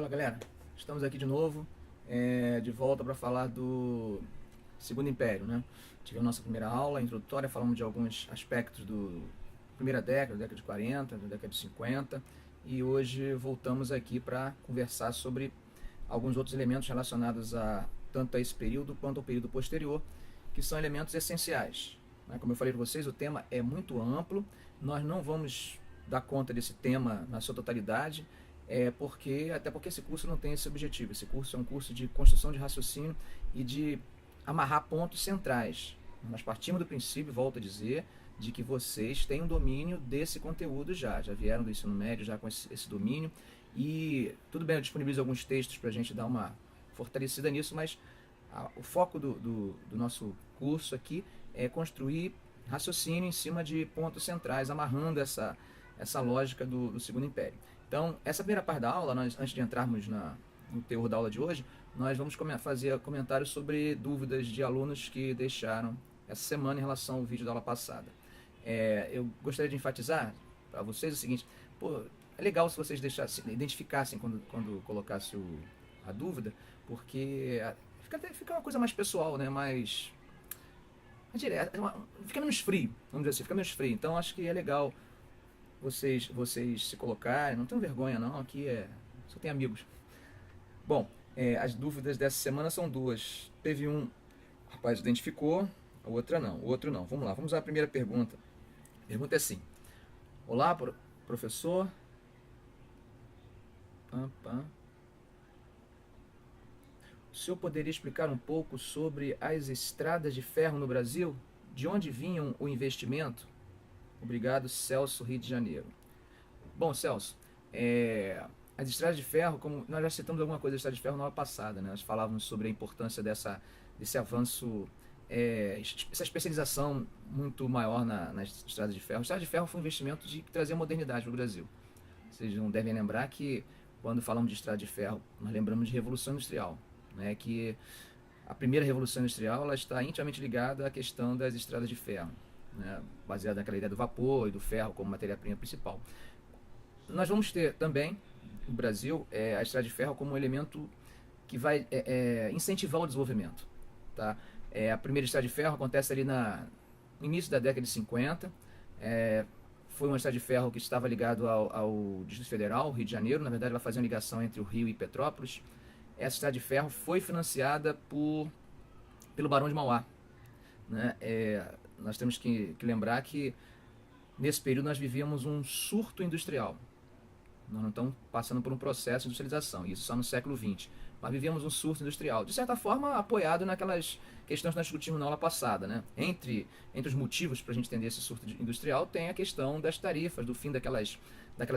Olá, galera. Estamos aqui de novo, de volta para falar do Segundo Império, né? Tivemos nossa primeira aula introdutória, falamos de alguns aspectos do primeira década, da década de 40, da década de 50, e hoje voltamos aqui para conversar sobre alguns outros elementos relacionados a tanto a esse período quanto ao período posterior, que são elementos essenciais, né? Como eu falei para vocês, o tema é muito amplo, nós não vamos dar conta desse tema na sua totalidade, até porque esse curso não tem esse objetivo. Esse curso é um curso de construção de raciocínio e de amarrar pontos centrais. Nós partimos do princípio, volto a dizer, de que vocês têm um domínio desse conteúdo já vieram do ensino médio já com esse domínio, e tudo bem, eu disponibilizo alguns textos para a gente dar uma fortalecida nisso, mas o foco do nosso curso aqui é construir raciocínio em cima de pontos centrais, amarrando essa lógica do Segundo Império. Então, essa primeira parte da aula, antes de entrarmos no teor da aula de hoje, nós vamos fazer comentários sobre dúvidas de alunos que deixaram essa semana em relação ao vídeo da aula passada. Eu gostaria de enfatizar para vocês o seguinte: é legal se vocês identificassem quando colocasse a dúvida, porque fica uma coisa mais pessoal, né? mais direta, fica menos frio, vamos dizer assim, fica menos frio. Então, acho que é legal vocês se colocarem, não tenham vergonha não, aqui só tem amigos. Bom, as dúvidas dessa semana são duas. Teve um rapaz identificou, a outra não, o outro não. Vamos lá, vamos à primeira pergunta. A pergunta é assim: olá, professor. O senhor poderia explicar um pouco sobre as estradas de ferro no Brasil? De onde vinham o investimento? Obrigado, Celso, Rio de Janeiro. Bom, Celso, as estradas de ferro, como nós já citamos alguma coisa das estradas de ferro na aula passada, né? Nós falávamos sobre a importância desse avanço, essa especialização muito maior nas estradas de ferro. A estrada de ferro foi um investimento de trazer modernidade para o Brasil. Vocês não devem lembrar que, quando falamos de estrada de ferro, nós lembramos de Revolução Industrial, né? Que a primeira Revolução Industrial ela está intimamente ligada à questão das estradas de ferro, né, baseada naquela ideia do vapor e do ferro como matéria-prima principal. Nós vamos ter também, no Brasil, a estrada de ferro como um elemento que vai incentivar o desenvolvimento. Tá? A primeira estrada de ferro acontece ali no início da década de 50, foi uma estrada de ferro que estava ligado ao Distrito Federal, Rio de Janeiro. Na verdade, ela fazia uma ligação entre o Rio e Petrópolis. Essa estrada de ferro foi financiada pelo Barão de Mauá, né? Nós temos que lembrar que nesse período nós vivíamos um surto industrial. Nós não estamos passando por um processo de industrialização, isso só no século XX. Mas vivíamos um surto industrial, de certa forma apoiado naquelas questões que nós discutimos na aula passada, né? Entre os motivos para a gente entender esse surto industrial tem a questão das tarifas, do fim daquelas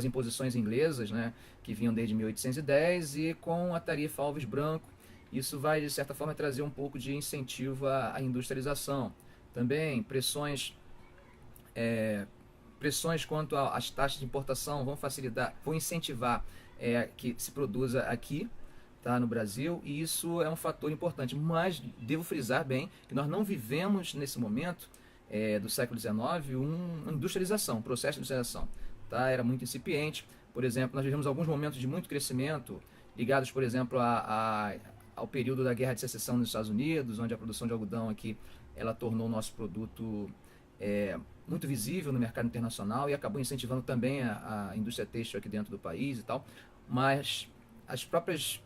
imposições inglesas, né? Que vinham desde 1810, e com a tarifa Alves Branco, isso vai de certa forma trazer um pouco de incentivo à industrialização. Também pressões quanto às taxas de importação vão incentivar que se produza aqui, tá, no Brasil, e isso é um fator importante. Mas devo frisar bem que nós não vivemos nesse momento do século XIX uma industrialização, um processo de industrialização. Tá? Era muito incipiente. Por exemplo, nós vivemos alguns momentos de muito crescimento, ligados, por exemplo, ao período da Guerra de Secessão nos Estados Unidos, onde a produção de algodão aqui ela tornou o nosso produto muito visível no mercado internacional e acabou incentivando também a indústria têxtil aqui dentro do país e tal. Mas as próprias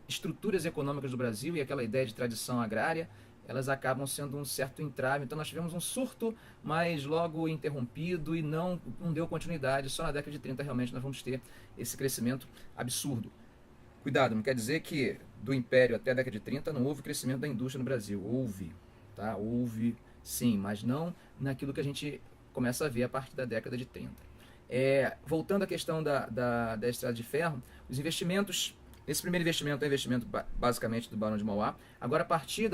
estruturas econômicas do Brasil e aquela ideia de tradição agrária, elas acabam sendo um certo entrave. Então nós tivemos um surto, mas logo interrompido, e não deu continuidade. Só na década de 30 realmente nós vamos ter esse crescimento absurdo. Cuidado, não quer dizer que do Império até a década de 30 não houve crescimento da indústria no Brasil. Houve, tá? Houve sim, mas não naquilo que a gente começa a ver a partir da década de 30. Voltando à questão da estrada de ferro, os investimentos, esse primeiro investimento é o investimento basicamente do Barão de Mauá. Agora, a partir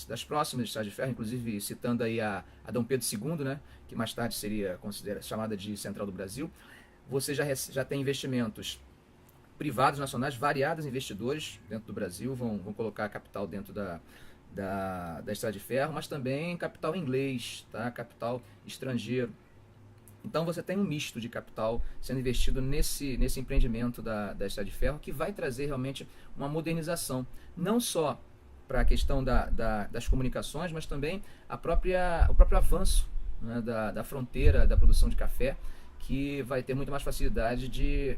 das próximas estradas de ferro, inclusive citando aí a Dom Pedro II, né, que mais tarde seria chamada de Central do Brasil, você já tem investimentos privados nacionais, variados investidores dentro do Brasil, vão colocar capital dentro da estrada de ferro, mas também capital inglês, tá? Capital estrangeiro. Então você tem um misto de capital sendo investido nesse empreendimento da Estrada de Ferro, que vai trazer realmente uma modernização, não só para a questão das comunicações, mas também o próprio avanço, né, da fronteira da produção de café, que vai ter muito mais facilidade de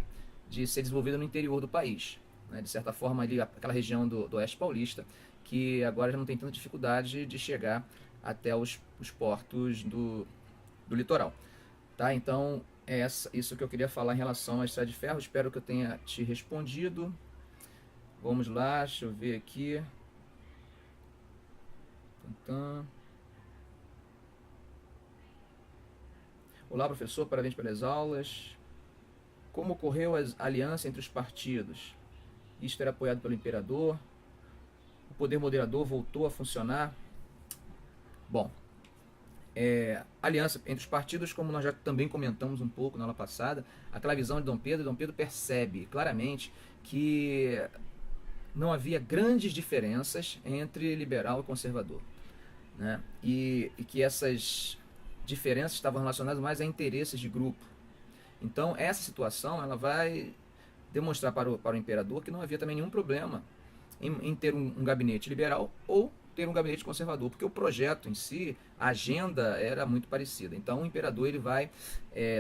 ser desenvolvida no interior do país. Né? De certa forma, ali, aquela região do Oeste Paulista, que agora já não tem tanta dificuldade de chegar até os portos do litoral. Tá? Então, é isso que eu queria falar em relação à Estrada de Ferro. Espero que eu tenha te respondido. Vamos lá, deixa eu ver aqui. Olá, professor, parabéns pelas aulas. Como ocorreu a aliança entre os partidos? Isto era apoiado pelo imperador? O poder moderador voltou a funcionar? Bom, aliança entre os partidos, como nós já também comentamos um pouco na aula passada, aquela visão de Dom Pedro percebe claramente que não havia grandes diferenças entre liberal e conservador, né? E que essas diferenças estavam relacionadas mais a interesses de grupo. Então essa situação ela vai demonstrar para o imperador que não havia também nenhum problema em ter um gabinete liberal ou ter um gabinete conservador, porque o projeto em si, a agenda era muito parecida. Então o imperador ele vai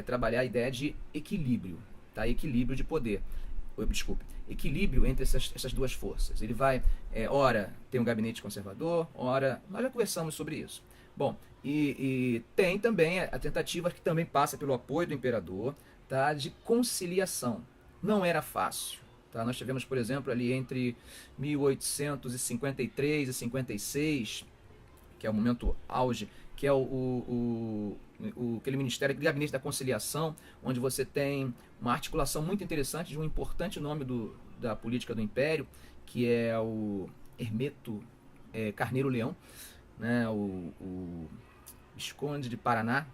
trabalhar a ideia de equilíbrio, tá? Equilíbrio de poder. Desculpe, equilíbrio entre essas duas forças. Ele vai, ora, ter um gabinete conservador, ora... Nós já conversamos sobre isso. Bom, e tem também a tentativa que também passa pelo apoio do imperador, tá, de conciliação. Não era fácil. Tá? Nós tivemos, por exemplo, ali entre 1853 e 56, que é o momento auge, que é aquele ministério, aquele gabinete da conciliação, onde você tem uma articulação muito interessante de um importante nome da política do Império, que é o Hermeto Carneiro Leão, né, o Visconde de Paraná.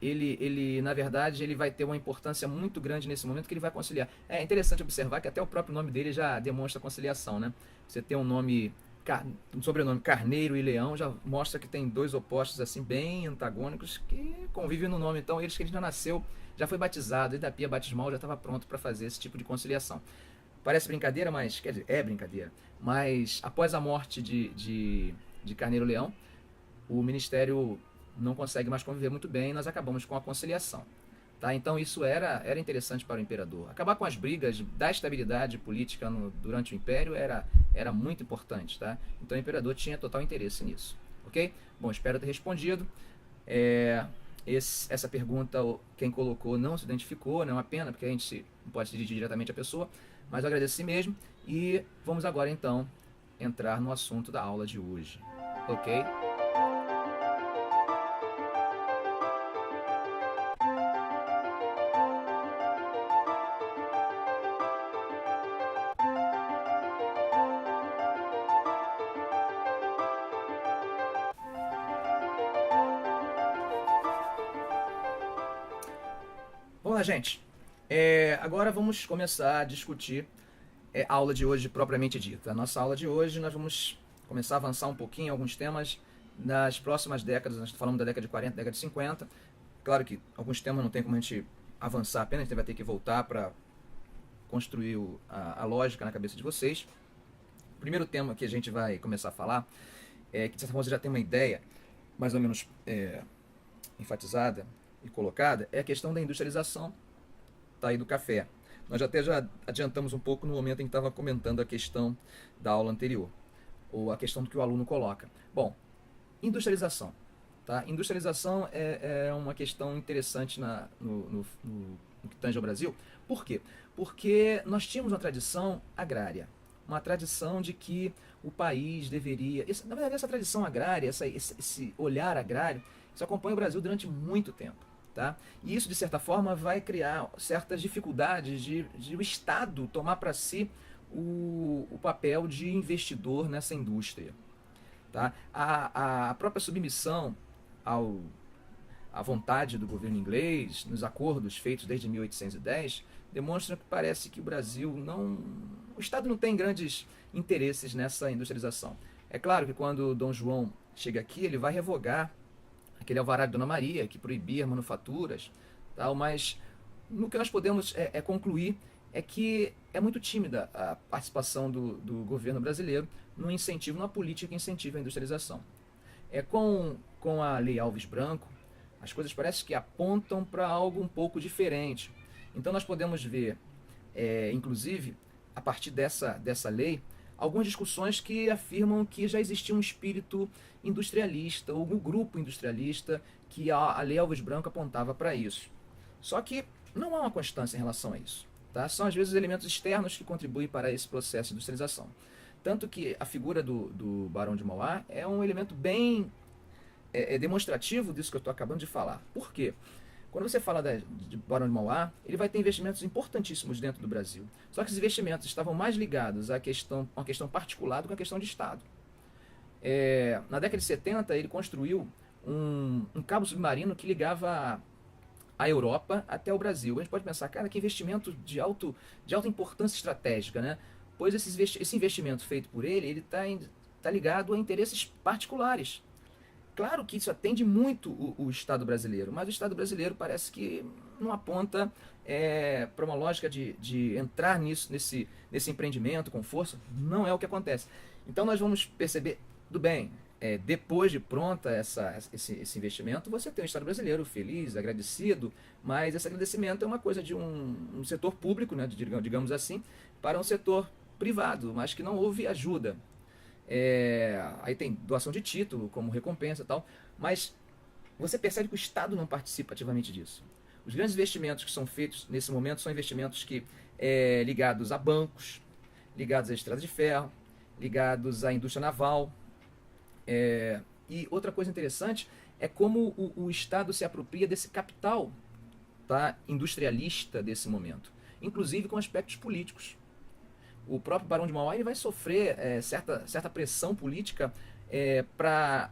Ele, na verdade, ele vai ter uma importância muito grande nesse momento, que ele vai conciliar. É interessante observar que até o próprio nome dele já demonstra conciliação, né? Você tem um sobrenome Carneiro e Leão, já mostra que tem dois opostos assim bem antagônicos que convivem no nome. Então ele já nasceu, já foi batizado, e da pia batismal já estava pronto para fazer esse tipo de conciliação. Parece brincadeira, mas quer dizer, é brincadeira. Mas após a morte de Carneiro Leão, o ministério não consegue mais conviver muito bem e nós acabamos com a conciliação. Tá? Então isso era interessante para o imperador. Acabar com as brigas, dar estabilidade política durante o império era muito importante. Tá? Então o imperador tinha total interesse nisso. Ok? Bom, espero ter respondido. Essa pergunta, quem colocou não se identificou, não é uma pena, porque a gente não pode se dirigir diretamente à pessoa, mas eu agradeço a si mesmo e vamos agora então entrar no assunto da aula de hoje. Ok? Vamos lá, gente. Agora vamos começar a discutir a aula de hoje propriamente dita. A nossa aula de hoje nós vamos começar a avançar um pouquinho em alguns temas nas próximas décadas. Nós falamos da década de 40, década de 50. Claro que alguns temas não tem como a gente avançar apenas, a gente vai ter que voltar para construir a lógica na cabeça de vocês. O primeiro tema que a gente vai começar a falar, que de certa forma você já tem uma ideia mais ou menos enfatizada e colocada, é a questão da industrialização, tá, aí do café. Nós até já adiantamos um pouco no momento em que estava comentando a questão da aula anterior, ou a questão do que o aluno coloca. Bom, industrialização. Tá? Industrialização é uma questão interessante no que tange ao Brasil. Por quê? Porque nós tínhamos uma tradição agrária, uma tradição de que o país deveria... na verdade, essa tradição agrária, esse olhar agrário, isso acompanha o Brasil durante muito tempo. Tá? E isso, de certa forma, vai criar certas dificuldades de o Estado tomar para si o papel de investidor nessa indústria. Tá? A própria submissão à vontade do governo inglês, nos acordos feitos desde 1810, demonstra que parece que o Brasil o Estado não tem grandes interesses nessa industrialização. É claro que quando Dom João chega aqui, ele vai revogar aquele alvará de Dona Maria, que proibia manufaturas, tal, mas no que nós podemos concluir é que é muito tímida a participação do governo brasileiro no incentivo, numa política que incentiva a industrialização. Com a Lei Alves Branco, as coisas parecem que apontam para algo um pouco diferente. Então nós podemos ver, inclusive, a partir dessa lei, algumas discussões que afirmam que já existia um espírito industrialista, ou um grupo industrialista, que a Lei Alves Branco apontava para isso. Só que não há uma constância em relação a isso. Tá? São às vezes elementos externos que contribuem para esse processo de industrialização. Tanto que a figura do Barão de Mauá é um elemento bem demonstrativo disso que eu estou acabando de falar. Por quê? Quando você fala de Barão de Mauá, ele vai ter investimentos importantíssimos dentro do Brasil. Só que esses investimentos estavam mais ligados a uma questão particular do que a questão de Estado. Na década de 70, ele construiu um cabo submarino que ligava a Europa até o Brasil. A gente pode pensar, cara, que investimento de alta importância estratégica, né? Pois esse investimento feito por ele está ligado a interesses particulares. Claro que isso atende muito o Estado brasileiro, mas o Estado brasileiro parece que não aponta para uma lógica de entrar nesse empreendimento com força. Não é o que acontece. Então nós vamos perceber, tudo bem, depois de pronta esse investimento, você tem um Estado brasileiro feliz, agradecido, mas esse agradecimento é uma coisa de um setor público, né, digamos assim, para um setor privado, mas que não houve ajuda. Aí tem doação de título como recompensa e tal, mas você percebe que o Estado não participa ativamente disso. Os grandes investimentos que são feitos nesse momento são investimentos ligados a bancos, ligados à estrada de ferro, ligados à indústria naval. E outra coisa interessante é como o Estado se apropria desse capital, tá, industrialista desse momento, inclusive com aspectos políticos. O próprio Barão de Mauá ele vai sofrer certa pressão política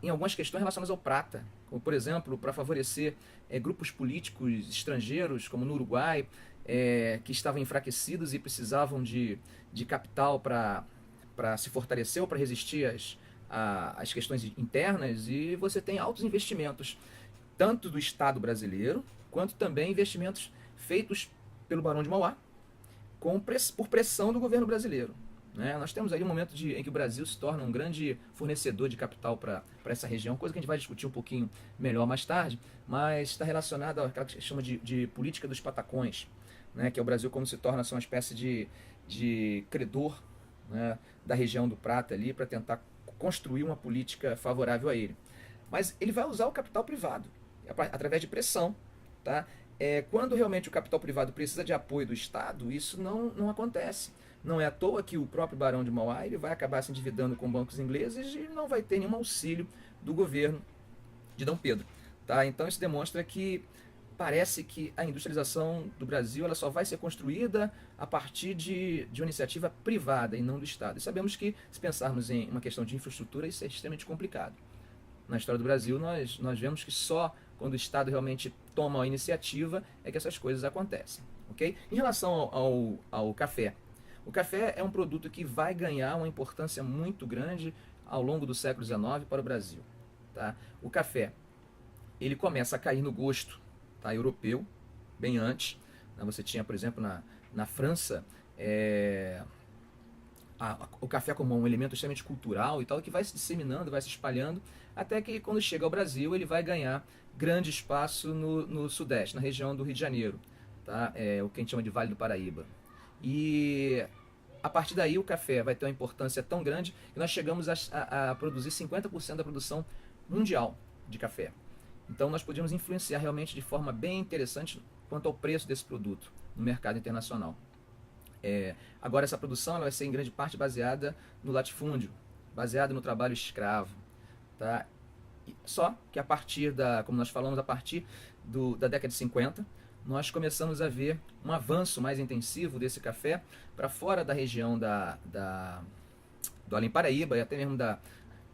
em algumas questões relacionadas ao prata, como, por exemplo, para favorecer grupos políticos estrangeiros, como no Uruguai, que estavam enfraquecidos e precisavam de capital para se fortalecer ou para resistir às questões internas, e você tem altos investimentos, tanto do Estado brasileiro, quanto também investimentos feitos pelo Barão de Mauá, por pressão do governo brasileiro. Né? Nós temos aí um momento em que o Brasil se torna um grande fornecedor de capital para essa região, coisa que a gente vai discutir um pouquinho melhor mais tarde, mas está relacionado àquela que se chama de política dos patacões, né? Que é o Brasil como se torna uma espécie de credor, né, da região do Prata ali, para tentar construir uma política favorável a ele. Mas ele vai usar o capital privado, através de pressão, tá? Quando realmente o capital privado precisa de apoio do Estado, isso não acontece. Não é à toa que o próprio Barão de Mauá ele vai acabar se endividando com bancos ingleses e não vai ter nenhum auxílio do governo de Dom Pedro. Tá? Então isso demonstra que parece que a industrialização do Brasil ela só vai ser construída a partir de uma iniciativa privada e não do Estado. E sabemos que, se pensarmos em uma questão de infraestrutura, isso é extremamente complicado. Na história do Brasil, nós vemos que só quando o Estado realmente toma a iniciativa é que essas coisas acontecem. Okay? Em relação ao café, o café é um produto que vai ganhar uma importância muito grande ao longo do século XIX para o Brasil. Tá? O café ele começa a cair no gosto, tá, europeu, bem antes. Você tinha, por exemplo, na França, o café como um elemento extremamente cultural e tal, que vai se disseminando, vai se espalhando, até que quando chega ao Brasil ele vai ganhar grande espaço no Sudeste, na região do Rio de Janeiro, tá? O que a gente chama de Vale do Paraíba. E a partir daí o café vai ter uma importância tão grande que nós chegamos a produzir 50% da produção mundial de café. Então nós podíamos influenciar realmente de forma bem interessante quanto ao preço desse produto no mercado internacional. Agora essa produção ela vai ser em grande parte baseada no latifúndio, baseada no trabalho escravo. Tá? Só que como nós falamos, a partir da década de 50, nós começamos a ver um avanço mais intensivo desse café para fora da região do Além Paraíba e até mesmo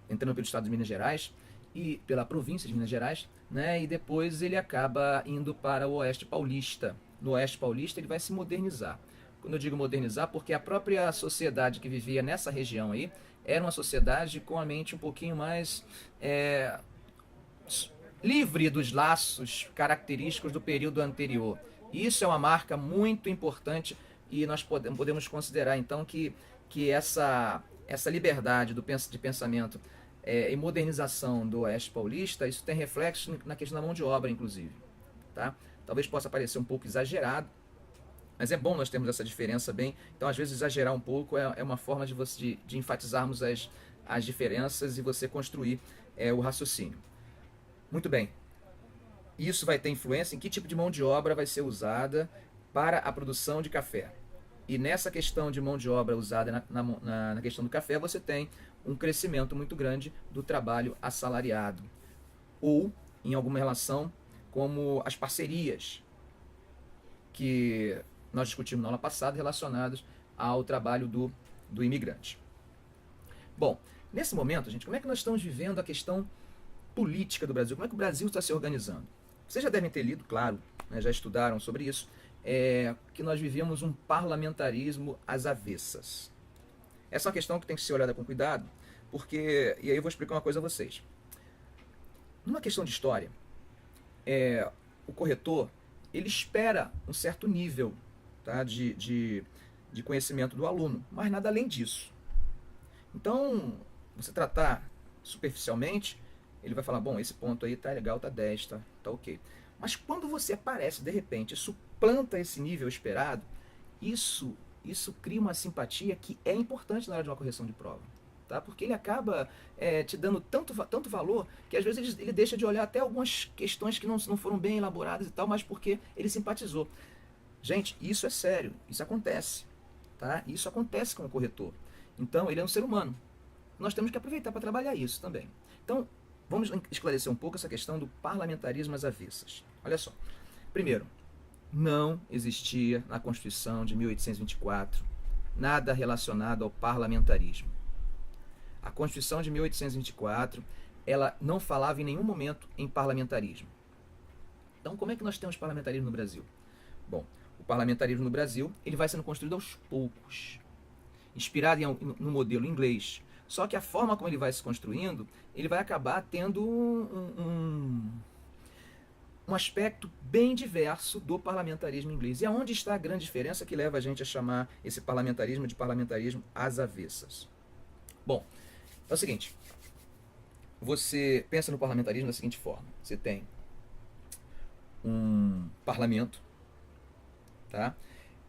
entrando pelo estado de Minas Gerais e pela província de Minas Gerais, né? E depois ele acaba indo para o Oeste Paulista. No Oeste Paulista ele vai se modernizar. Quando eu digo modernizar, porque a própria sociedade que vivia nessa região aí era uma sociedade com a mente um pouquinho mais livre dos laços característicos do período anterior. Isso é uma marca muito importante e nós podemos considerar então que essa liberdade de pensamento e modernização do Oeste Paulista, isso tem reflexo na questão da mão de obra, inclusive. Tá? Talvez possa parecer um pouco exagerado, mas é bom nós termos essa diferença bem. Então, às vezes, exagerar um pouco é uma forma de enfatizarmos as diferenças e você construir o raciocínio. Muito bem. Isso vai ter influência em que tipo de mão de obra vai ser usada para a produção de café. E nessa questão de mão de obra usada na questão do café, você tem um crescimento muito grande do trabalho assalariado. Ou, em alguma relação, como as parcerias que nós discutimos na aula passada relacionadas ao trabalho do imigrante. Bom, nesse momento, gente, como é que nós estamos vivendo a questão política do Brasil? Como é que o Brasil está se organizando? Vocês já devem ter lido, claro, né, já estudaram sobre isso, que nós vivemos um parlamentarismo às avessas. Essa é uma questão que tem que ser olhada com cuidado, porque, e aí eu vou explicar uma coisa a vocês. Numa questão de história, o corretor, ele espera um certo nível, tá, de conhecimento do aluno, mas nada além disso. Então, você tratar superficialmente, ele vai falar, bom, esse ponto aí tá legal, tá 10, tá ok. Mas quando você aparece, de repente, suplanta esse nível esperado, isso cria uma simpatia que é importante na hora de uma correção de prova. Tá? Porque ele acaba te dando tanto valor que às vezes ele deixa de olhar até algumas questões que não foram bem elaboradas e tal, mas porque ele simpatizou. Gente, isso é sério, isso acontece. Tá? Isso acontece com o corretor. Então, ele é um ser humano. Nós temos que aproveitar para trabalhar isso também. Então, vamos esclarecer um pouco essa questão do parlamentarismo às avessas. Olha só. Primeiro, não existia na Constituição de 1824 nada relacionado ao parlamentarismo. A Constituição de 1824, ela não falava em nenhum momento em parlamentarismo. Então, como é que nós temos parlamentarismo no Brasil? Bom, o parlamentarismo no Brasil, ele vai sendo construído aos poucos, inspirado no modelo inglês. Só que a forma como ele vai se construindo, ele vai acabar tendo um aspecto bem diverso do parlamentarismo inglês. E aonde está a grande diferença que leva a gente a chamar esse parlamentarismo de parlamentarismo às avessas? Bom, é o seguinte, você pensa no parlamentarismo da seguinte forma, você tem um parlamento, tá?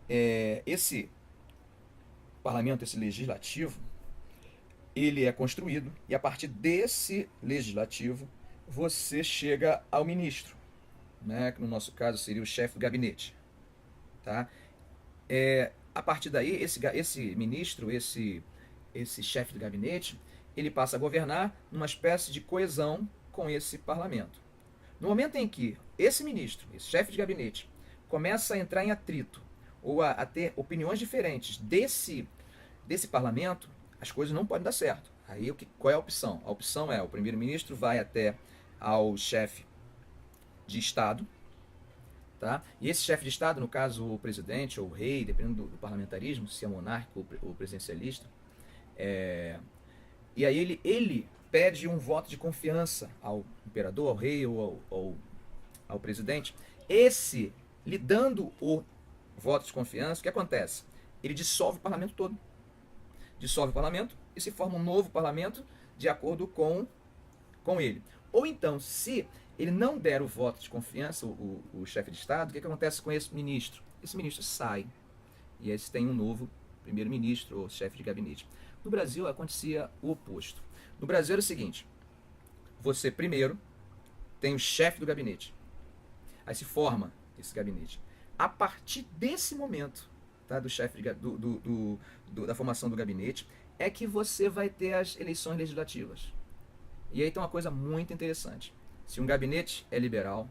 Esse parlamento, esse legislativo, ele é construído e a partir desse legislativo você chega ao ministro, né? Que no nosso caso seria o chefe do gabinete, tá? A partir daí, esse ministro, esse chefe do gabinete, ele passa a governar numa espécie de coesão com esse parlamento. No momento em que esse ministro, esse chefe de gabinete, começa a entrar em atrito ou a ter opiniões diferentes desse parlamento, as coisas não podem dar certo. Aí qual é a opção? A opção é o primeiro-ministro vai até ao chefe de Estado, tá? E esse chefe de Estado, no caso o presidente ou o rei, dependendo do parlamentarismo, se é monárquico ou presidencialista, e aí ele pede um voto de confiança ao imperador, ao rei ou ao presidente. Esse, lhe dando o voto de confiança, o que acontece? Ele dissolve o parlamento todo. Dissolve o parlamento e se forma um novo parlamento de acordo com ele. Ou então, se ele não der o voto de confiança, o chefe de Estado, o que acontece com esse ministro? Esse ministro sai. E aí tem um novo primeiro-ministro ou chefe de gabinete. No Brasil acontecia o oposto. No Brasil era o seguinte, você primeiro tem o chefe do gabinete, aí se forma esse gabinete. A partir desse momento, tá, do chefe da formação do gabinete, é que você vai ter as eleições legislativas. E aí tem uma coisa muito interessante. Se um gabinete é liberal,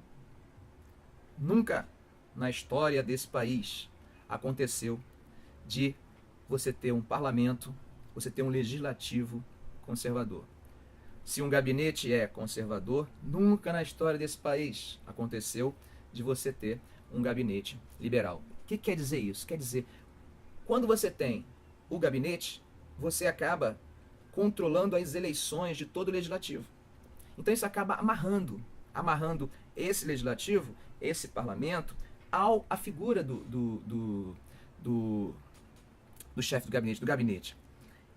nunca na história desse país aconteceu de você ter um parlamento, você ter um legislativo conservador. Se um gabinete é conservador, nunca na história desse país aconteceu de você ter um gabinete liberal. O que quer dizer isso? Quer dizer, quando você tem o gabinete, você acaba controlando as eleições de todo o legislativo. Então isso acaba amarrando amarrando esse legislativo, esse parlamento, à figura do chefe do gabinete.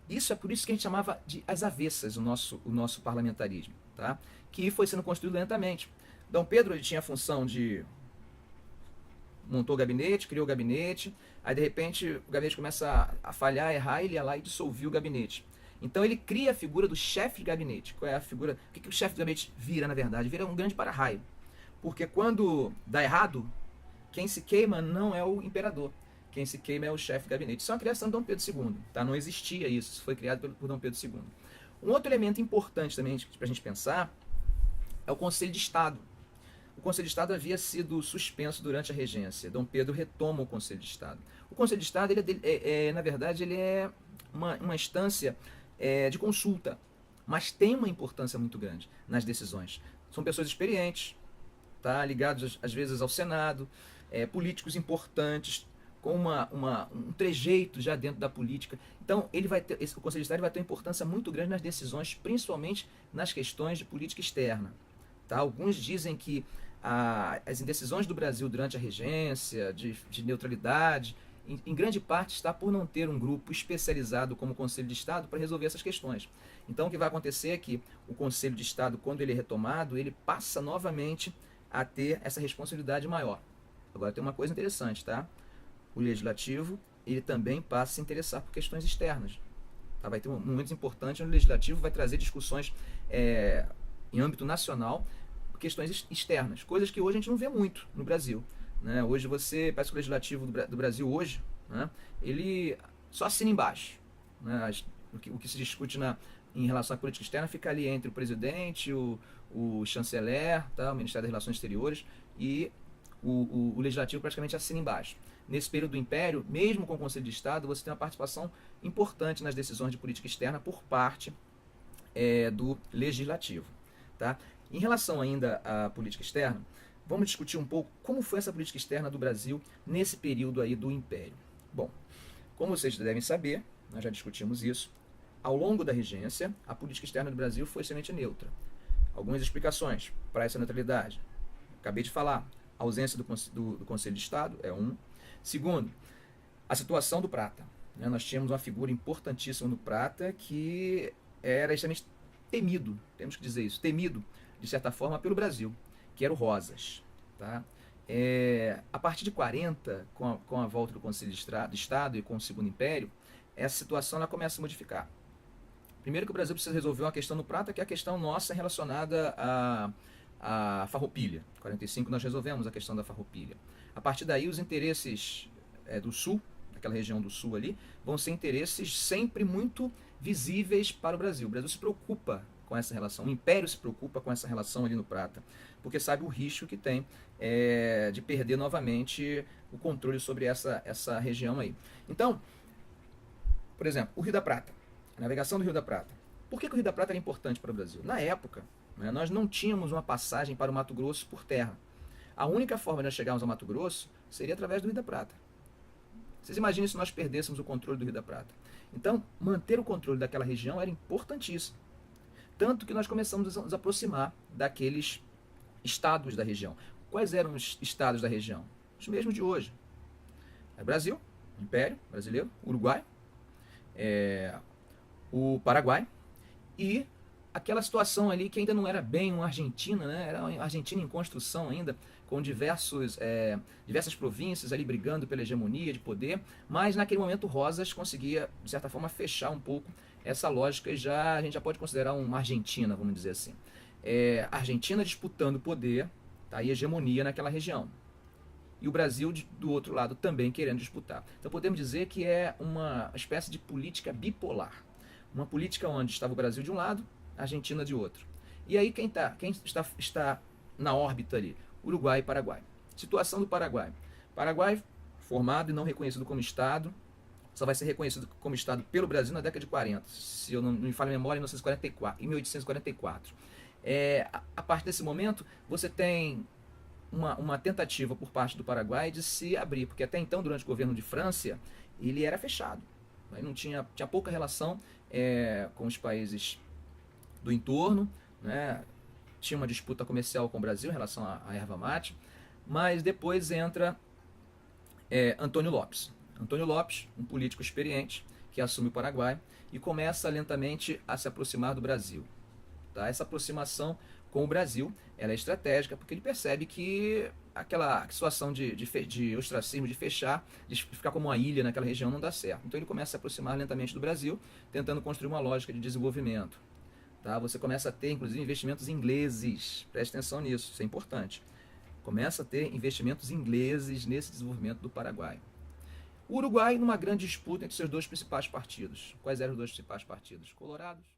Isso é por isso que a gente chamava de as avessas o nosso parlamentarismo, tá? Que foi sendo construído lentamente. Dom Pedro ele tinha a função de montou o gabinete, criou o gabinete, aí de repente o gabinete começa a falhar, a errar, ele ia lá e dissolvia o gabinete. Então ele cria a figura do chefe de gabinete. Qual é a figura? O que o chefe de gabinete vira, na verdade? Vira um grande para-raio. Porque quando dá errado, quem se queima não é o imperador. Quem se queima é o chefe de gabinete. Isso é uma criação de Dom Pedro II. Tá? Não existia isso. Isso foi criado por Dom Pedro II. Um outro elemento importante também para a gente pensar é o Conselho de Estado. O Conselho de Estado havia sido suspenso durante a regência. Dom Pedro retoma o Conselho de Estado. O Conselho de Estado, na verdade, ele é uma instância de consulta, mas tem uma importância muito grande nas decisões. São pessoas experientes, tá? Ligados às vezes ao Senado, políticos importantes, com um trejeito já dentro da política. Então, o Conselho de Estado vai ter uma importância muito grande nas decisões, principalmente nas questões de política externa. Tá? Alguns dizem que as indecisões do Brasil durante a regência, de neutralidade, em grande parte está por não ter um grupo especializado como o Conselho de Estado para resolver essas questões. Então o que vai acontecer é que o Conselho de Estado, quando ele é retomado, ele passa novamente a ter essa responsabilidade maior. Agora tem uma coisa interessante, tá? O Legislativo, ele também passa a se interessar por questões externas. Tá? Vai ter momentos importantes onde o Legislativo vai trazer discussões em âmbito nacional, questões externas, coisas que hoje a gente não vê muito no Brasil. Né? Hoje parece que o Legislativo do Brasil hoje, né, ele só assina embaixo. Né? O que se discute em relação à política externa fica ali entre o presidente, o chanceler, tá, o Ministério das Relações Exteriores, e o Legislativo praticamente assina embaixo. Nesse período do Império, mesmo com o Conselho de Estado, você tem uma participação importante nas decisões de política externa por parte do Legislativo. Tá? Em relação ainda à política externa, vamos discutir um pouco como foi essa política externa do Brasil nesse período aí do Império. Bom, como vocês devem saber, nós já discutimos isso, ao longo da regência, a política externa do Brasil foi extremamente neutra. Algumas explicações para essa neutralidade. Acabei de falar, a ausência do Conselho de Estado é um. Segundo, a situação do Prata. Né? Nós tínhamos uma figura importantíssima do Prata que era extremamente temido, temos que dizer isso, temido, de certa forma, pelo Brasil, que era o Rosas. Tá? A partir de 40, com a volta do Conselho de Estado e com o Segundo Império, essa situação ela começa a modificar. Primeiro que o Brasil precisa resolver uma questão no Prata, que é a questão nossa relacionada à Farroupilha. Em 45 nós resolvemos a questão da Farroupilha. A partir daí os interesses do Sul, daquela região do Sul ali, vão ser interesses sempre muito visíveis para o Brasil. O Brasil se preocupa com essa relação, o Império se preocupa com essa relação ali no Prata, porque sabe o risco que tem de perder novamente o controle sobre essa região aí. Então, por exemplo, o Rio da Prata, a navegação do Rio da Prata. Por que o Rio da Prata era importante para o Brasil? Na época, né, nós não tínhamos uma passagem para o Mato Grosso por terra. A única forma de nós chegarmos ao Mato Grosso seria através do Rio da Prata. Vocês imaginem se nós perdêssemos o controle do Rio da Prata. Então, manter o controle daquela região era importantíssimo. Tanto que nós começamos a nos aproximar daqueles estados da região. Quais eram os estados da região? Os mesmos de hoje. Brasil, Império Brasileiro, Uruguai, o Paraguai e aquela situação ali que ainda não era bem uma Argentina, né? Era uma Argentina em construção ainda, com diversas províncias ali brigando pela hegemonia de poder, mas naquele momento Rosas conseguia, de certa forma, fechar um pouco essa lógica e a gente já pode considerar uma Argentina, vamos dizer assim. A Argentina disputando poder, tá, e hegemonia naquela região. E o Brasil, do outro lado, também querendo disputar. Então podemos dizer que é uma espécie de política bipolar. Uma política onde estava o Brasil de um lado, a Argentina de outro. E aí quem está na órbita ali? Uruguai e Paraguai. Situação do Paraguai. Paraguai, formado e não reconhecido como Estado, só vai ser reconhecido como Estado pelo Brasil na década de 40, se eu não me falho a memória, em 1844. A partir desse momento, você tem uma tentativa por parte do Paraguai de se abrir, porque até então, durante o governo de França, ele era fechado. Né? Não tinha pouca relação com os países do entorno, né? tinha uma disputa comercial com o Brasil em relação à erva mate, mas depois entra Antônio Lopes. Antônio Lopes, um político experiente, que assume o Paraguai e começa lentamente a se aproximar do Brasil. Tá? Essa aproximação com o Brasil ela é estratégica porque ele percebe que aquela situação de ostracismo, de fechar, de ficar como uma ilha naquela região não dá certo. Então ele começa a se aproximar lentamente do Brasil, tentando construir uma lógica de desenvolvimento. Tá? Você começa a ter, inclusive, investimentos ingleses. Preste atenção nisso, isso é importante. Começa a ter investimentos ingleses nesse desenvolvimento do Paraguai. O Uruguai numa grande disputa entre seus dois principais partidos. Quais eram os dois principais partidos? Colorados